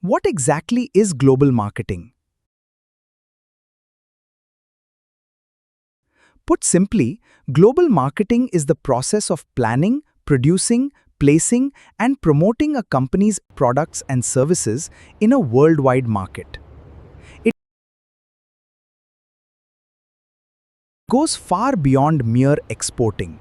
What exactly is global marketing? Put simply, global marketing is the process of planning, producing, placing, and promoting a company's products and services in a worldwide market. It goes far beyond mere exporting.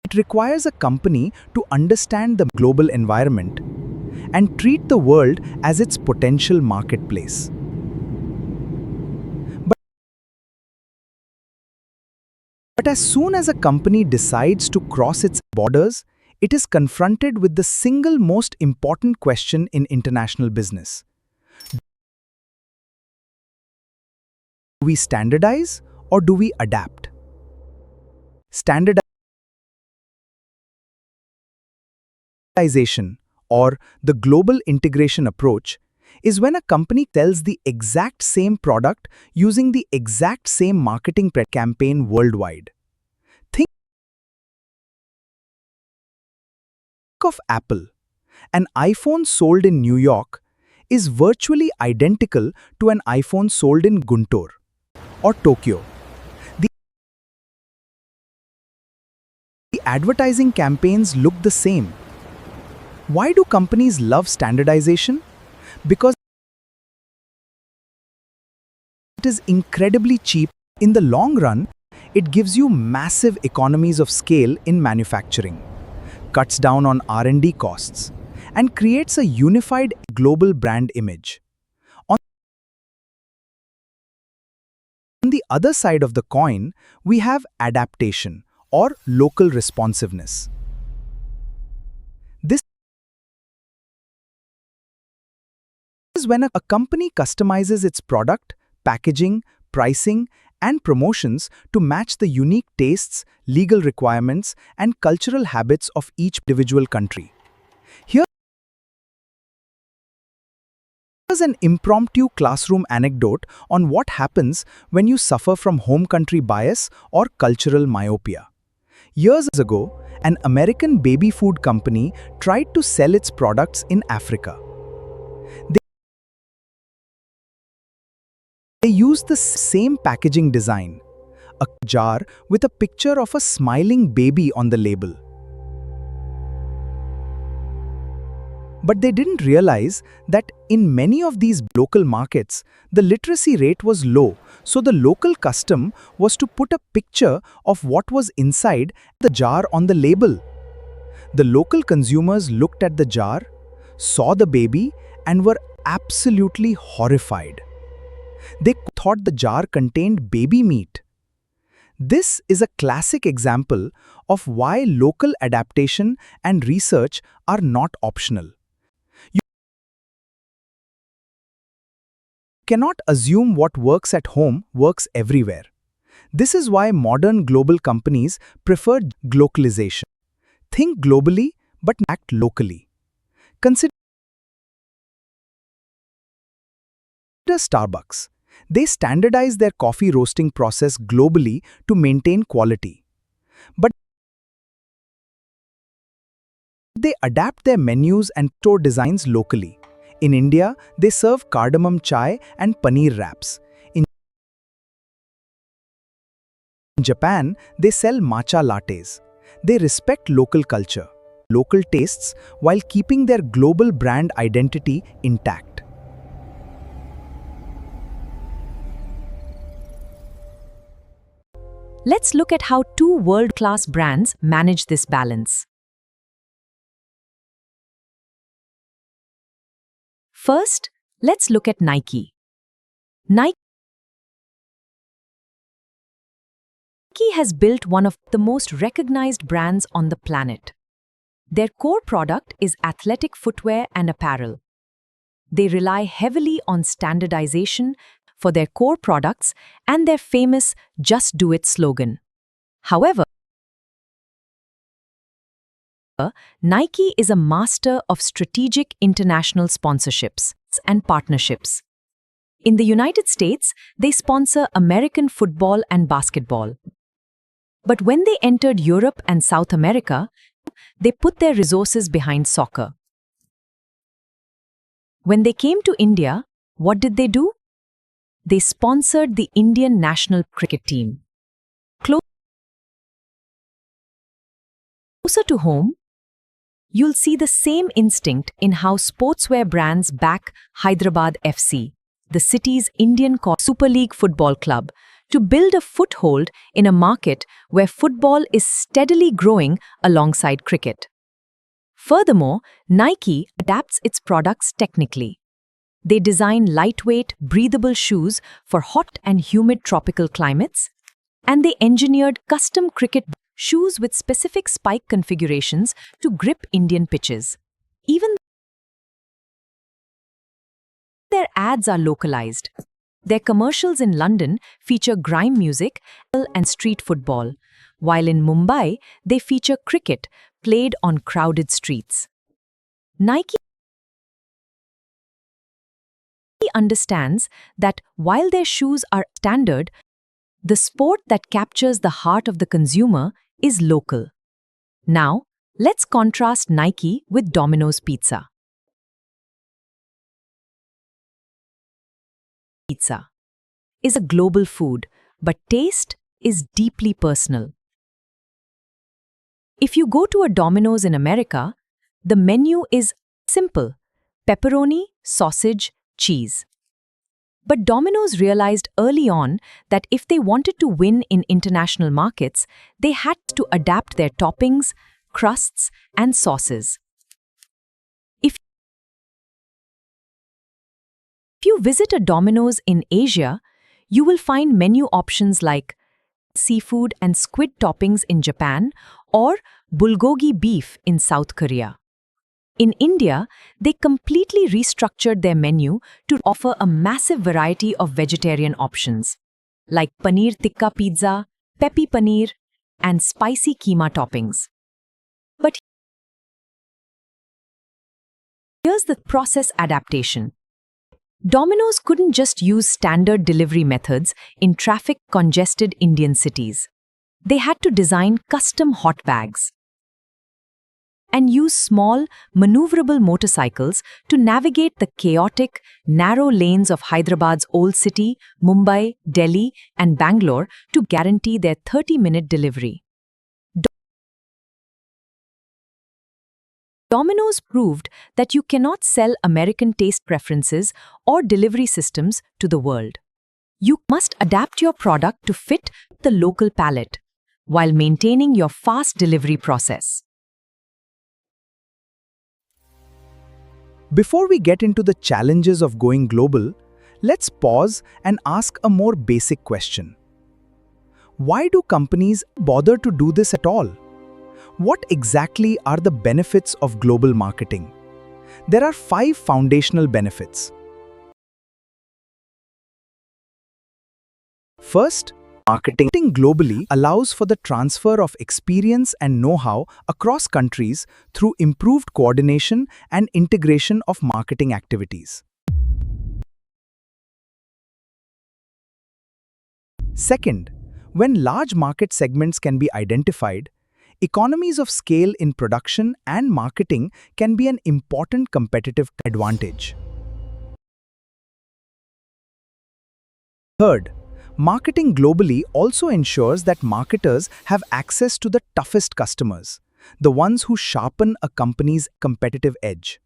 It requires a company to understand the global environment and treat the world as its potential marketplace. But as soon as a company decides to cross its borders, it is confronted with the single most important question in international business. Do we standardize or do we adapt? Standardization, or the global integration approach, is when a company sells the exact same product using the exact same marketing campaign worldwide. Think of Apple. An iPhone sold in New York is virtually identical to an iPhone sold in Guntur or Tokyo. The advertising campaigns look the same. Why do companies love standardization? Because it is incredibly cheap. In the long run, it gives you massive economies of scale in manufacturing, cuts down on R&D costs, and creates a unified global brand image. On the other side of the coin, we have adaptation or local responsiveness. This is when a company customizes its product, packaging, pricing, and promotions to match the unique tastes, legal requirements, and cultural habits of each individual country. Here's an impromptu classroom anecdote on what happens when you suffer from home country bias or cultural myopia. Years ago, an American baby food company tried to sell its products in Africa. They used the same packaging design, a jar with a picture of a smiling baby on the label. But they didn't realize that in many of these local markets, the literacy rate was low, so the local custom was to put a picture of what was inside the jar on the label. The local consumers looked at the jar, saw the baby, and were absolutely horrified. They thought the jar contained baby meat. This is a classic example of why local adaptation and research are not optional. You cannot assume what works at home works everywhere. This is why modern global companies prefer glocalization. Think globally but act locally. Consider Starbucks. They standardize their coffee roasting process globally to maintain quality. But they adapt their menus and store designs locally. In India, they serve cardamom chai and paneer wraps. In Japan, they sell matcha lattes. They respect local culture, local tastes, while keeping their global brand identity intact. Let's look at how two world-class brands manage this balance. First, let's look at Nike. Nike has built one of the most recognized brands on the planet. Their core product is athletic footwear and apparel. They rely heavily on standardization for their core products and their famous "Just Do It" slogan. However, Nike is a master of strategic international sponsorships and partnerships. In the United States, they sponsor American football and basketball. But when they entered Europe and South America, they put their resources behind soccer. When they came to India, what did they do? They sponsored the Indian national cricket team. Closer to home, you'll see the same instinct in how sportswear brands back Hyderabad FC, the city's Indian Super League football club, to build a foothold in a market where football is steadily growing alongside cricket. Furthermore, Nike adapts its products technically. They design lightweight, breathable shoes for hot and humid tropical climates, and they engineered custom cricket shoes with specific spike configurations to grip Indian pitches. Even their ads are localized. Their commercials in London feature grime music and street football, while in Mumbai they feature cricket played on crowded streets. Nike understands that while their shoes are standard, the sport that captures the heart of the consumer is local. Now, let's contrast Nike with Domino's Pizza. Pizza is a global food, but taste is deeply personal. If you go to a Domino's in America, the menu is simple: pepperoni, sausage, cheese. But Domino's realized early on that if they wanted to win in international markets, they had to adapt their toppings, crusts, and sauces. If you visit a Domino's in Asia, you will find menu options like seafood and squid toppings in Japan or bulgogi beef in South Korea. In India, they completely restructured their menu to offer a massive variety of vegetarian options, like paneer tikka pizza, peppy paneer, and spicy keema toppings. But here's the process adaptation. Domino's couldn't just use standard delivery methods in traffic-congested Indian cities. They had to design custom hot bags and use small, maneuverable motorcycles to navigate the chaotic, narrow lanes of Hyderabad's old city, Mumbai, Delhi, and Bangalore to guarantee their 30-minute delivery. Domino's proved that you cannot sell American taste preferences or delivery systems to the world. You must adapt your product to fit the local palate, while maintaining your fast delivery process. Before we get into the challenges of going global, let's pause and ask a more basic question. Why do companies bother to do this at all? What exactly are the benefits of global marketing? There are 5 foundational benefits. First, marketing globally allows for the transfer of experience and know-how across countries through improved coordination and integration of marketing activities. Second, when large market segments can be identified, economies of scale in production and marketing can be an important competitive advantage. Third, marketing globally also ensures that marketers have access to the toughest customers, the ones who sharpen a company's competitive edge.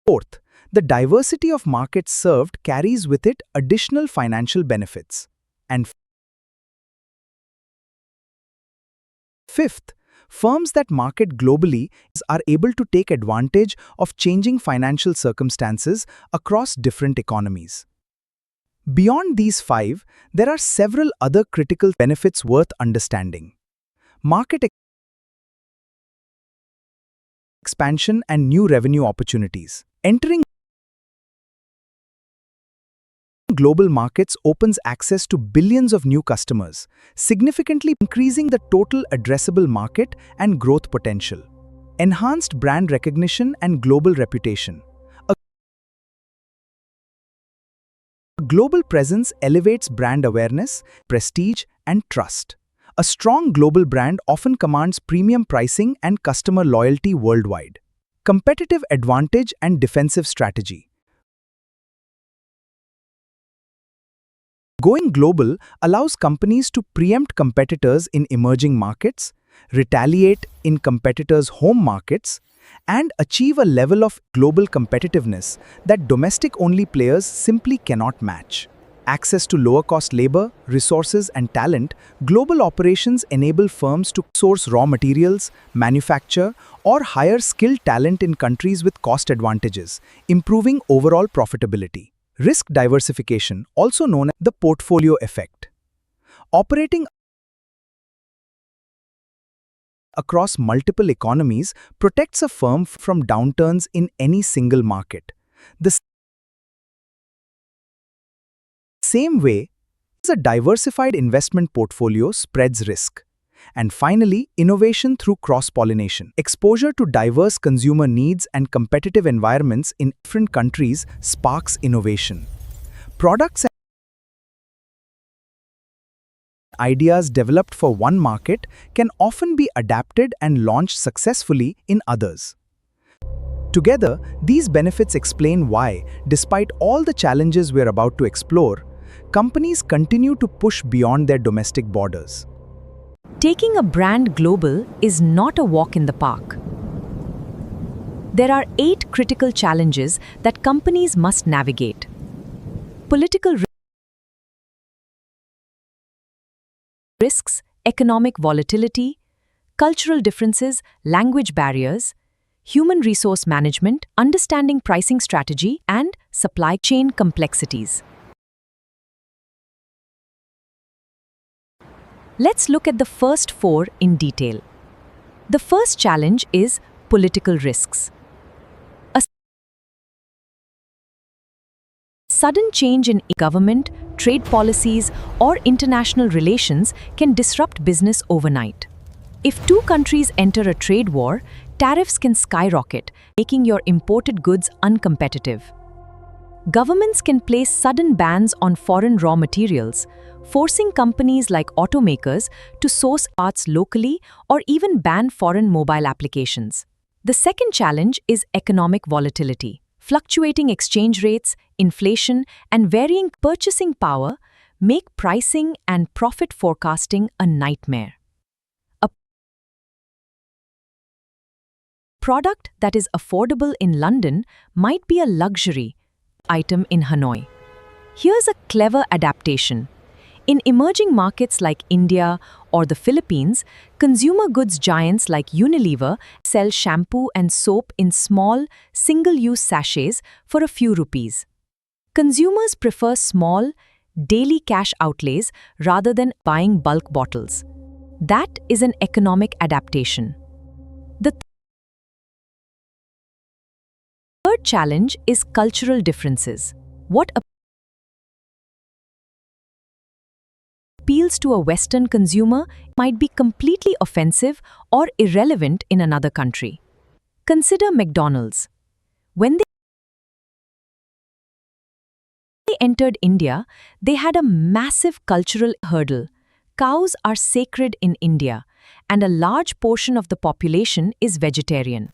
Fourth, the diversity of markets served carries with it additional financial benefits. And fifth, firms that market globally are able to take advantage of changing financial circumstances across different economies. Beyond these 5, there are several other critical benefits worth understanding. Market expansion and new revenue opportunities. Entering global markets opens access to billions of new customers, significantly increasing the total addressable market and growth potential. Enhanced brand recognition and global reputation. A global presence elevates brand awareness, prestige, and trust. A strong global brand often commands premium pricing and customer loyalty worldwide. Competitive advantage and defensive strategy. Going global allows companies to preempt competitors in emerging markets, retaliate in competitors' home markets, and achieve a level of global competitiveness that domestic-only players simply cannot match. Access to lower-cost labor, resources, and talent, global operations enable firms to source raw materials, manufacture, or hire skilled talent in countries with cost advantages, improving overall profitability. Risk diversification, also known as the portfolio effect. Operating across multiple economies protects a firm from downturns in any single market. The same way as a diversified investment portfolio spreads risk. And finally, innovation through cross-pollination. Exposure to diverse consumer needs and competitive environments in different countries sparks innovation. Products and ideas developed for one market can often be adapted and launched successfully in others. Together, these benefits explain why, despite all the challenges we're about to explore, companies continue to push beyond their domestic borders. Taking a brand global is not a walk in the park. There are 8 critical challenges that companies must navigate. Political risks, economic volatility, cultural differences, language barriers, human resource management, understanding pricing strategy, and supply chain complexities. Let's look at the first 4 in detail. The first challenge is political risks. A sudden change in government, trade policies, or international relations can disrupt business overnight. If 2 countries enter a trade war, tariffs can skyrocket, making your imported goods uncompetitive. Governments can place sudden bans on foreign raw materials, forcing companies like automakers to source parts locally or even ban foreign mobile applications. The second challenge is economic volatility. Fluctuating exchange rates, inflation, and varying purchasing power make pricing and profit forecasting a nightmare. A product that is affordable in London might be a luxury item in Hanoi. Here's a clever adaptation. In emerging markets like India or the Philippines, consumer goods giants like Unilever sell shampoo and soap in small, single-use sachets for a few rupees. Consumers prefer small, daily cash outlays rather than buying bulk bottles. That is an economic adaptation. The third challenge is cultural differences. What appeals to a Western consumer might be completely offensive or irrelevant in another country. Consider McDonald's. When they entered India, they had a massive cultural hurdle. Cows are sacred in India, and a large portion of the population is vegetarian.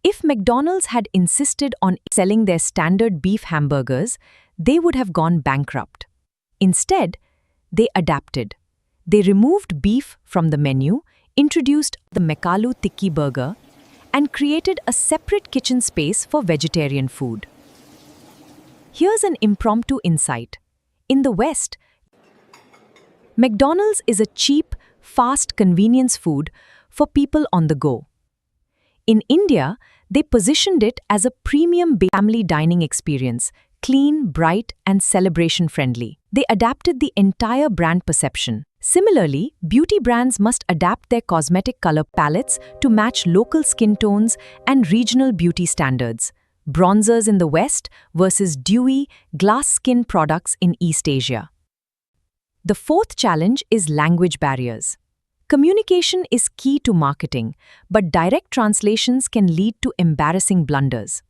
If McDonald's had insisted on selling their standard beef hamburgers, they would have gone bankrupt. Instead, they adapted. They removed beef from the menu, introduced the Mekalu Tikki burger, and created a separate kitchen space for vegetarian food. Here's an impromptu insight. In the West, McDonald's is a cheap, fast convenience food for people on the go. In India, they positioned it as a premium family dining experience, clean, bright, and celebration-friendly. They adapted the entire brand perception. Similarly, beauty brands must adapt their cosmetic color palettes to match local skin tones and regional beauty standards. Bronzers in the West versus dewy, glass skin products in East Asia. The fourth challenge is language barriers. Communication is key to marketing, but direct translations can lead to embarrassing blunders.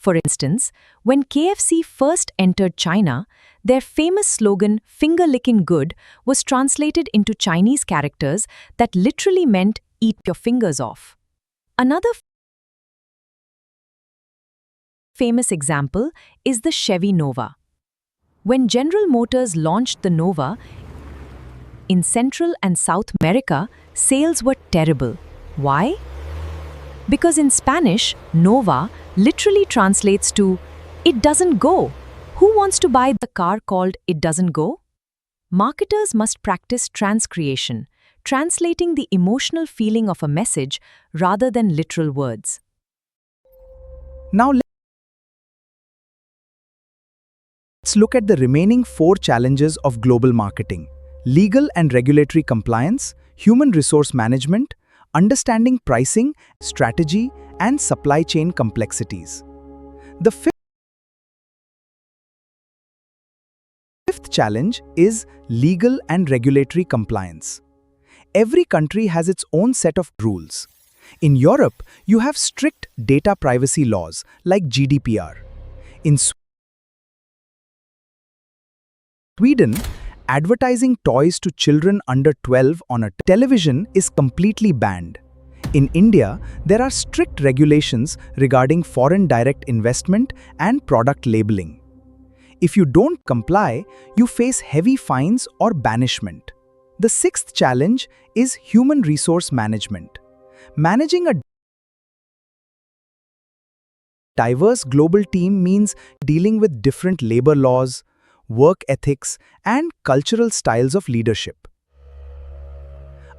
For instance, when KFC first entered China, their famous slogan, "Finger licking good," was translated into Chinese characters that literally meant, "Eat your fingers off." Another famous example is the Chevy Nova. When General Motors launched the Nova in Central and South America, sales were terrible. Why? Because in Spanish, Nova literally translates to "it doesn't go." Who wants to buy the car called "it doesn't go"? Marketers must practice transcreation, translating the emotional feeling of a message rather than literal words. Now let's look at the remaining 4 challenges of global marketing: legal and regulatory compliance, human resource management, understanding pricing, strategy, and supply chain complexities. The fifth challenge is legal and regulatory compliance. Every country has its own set of rules. In Europe, you have strict data privacy laws like GDPR. In Sweden, advertising toys to children under 12 on a television is completely banned. In India, there are strict regulations regarding foreign direct investment and product labeling. If you don't comply, you face heavy fines or banishment. The 6th challenge is human resource management. Managing a diverse global team means dealing with different labor laws, work ethics, and cultural styles of leadership.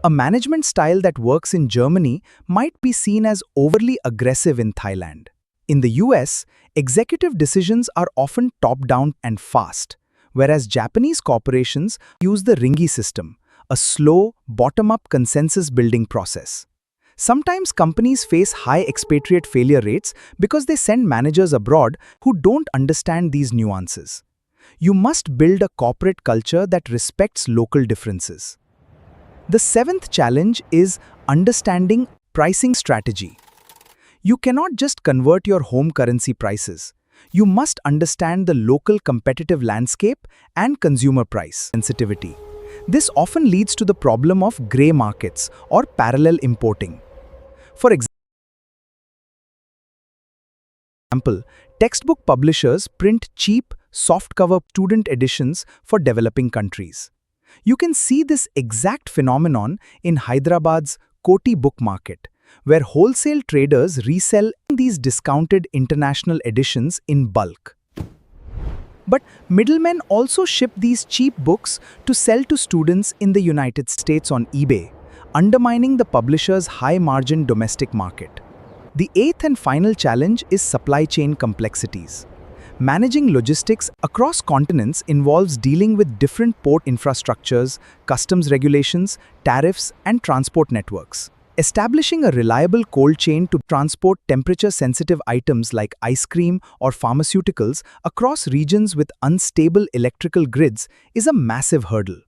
A management style that works in Germany might be seen as overly aggressive in Thailand. In the US, executive decisions are often top-down and fast, whereas Japanese corporations use the Ringi system, a slow, bottom-up consensus-building process. Sometimes companies face high expatriate failure rates because they send managers abroad who don't understand these nuances. You must build a corporate culture that respects local differences. The 7th challenge is understanding pricing strategy. You cannot just convert your home currency prices. You must understand the local competitive landscape and consumer price sensitivity. This often leads to the problem of grey markets or parallel importing. For example, textbook publishers print cheap, softcover student editions for developing countries. You can see this exact phenomenon in Hyderabad's Koti book market, where wholesale traders resell these discounted international editions in bulk. But middlemen also ship these cheap books to sell to students in the United States on eBay, undermining the publisher's high-margin domestic market. The 8th and final challenge is supply chain complexities. Managing logistics across continents involves dealing with different port infrastructures, customs regulations, tariffs, and transport networks. Establishing a reliable cold chain to transport temperature-sensitive items like ice cream or pharmaceuticals across regions with unstable electrical grids is a massive hurdle.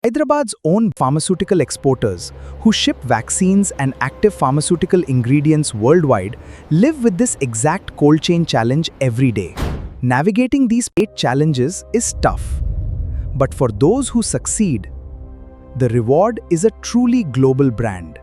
Hyderabad's own pharmaceutical exporters, who ship vaccines and active pharmaceutical ingredients worldwide, live with this exact cold chain challenge every day. Navigating these 8 challenges is tough. But for those who succeed, the reward is a truly global brand.